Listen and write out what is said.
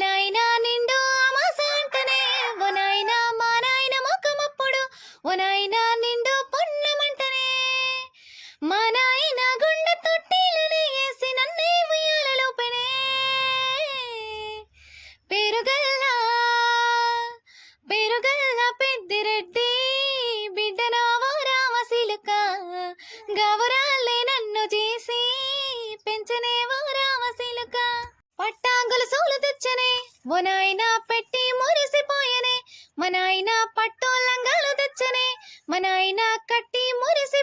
నాయనా నిండు అమాస అంటనే ఓ నాయనా మా నాయన ముఖమప్పుడు ఓ నాయనా నిండు పున్నమంటనే మా నాయన గుండె తొట్టిలని వేసి నన్నే ఉయ్యాలలోపనే పేరుగల్లా పేరుగల్లా పెద్దిరెడ్డి బిడ్డనావో రామశిలుక గవరాలే నన్ను చేసి పెంచనేవో రామశిలుక పట్టాంగులు సోలు తెచ్చనే ఓ నాయనా పెట్టి మురిసిపోయనే మా నాయన పట్టు లంగాలు తెచ్చనే మా నాయన కట్టి మురిసి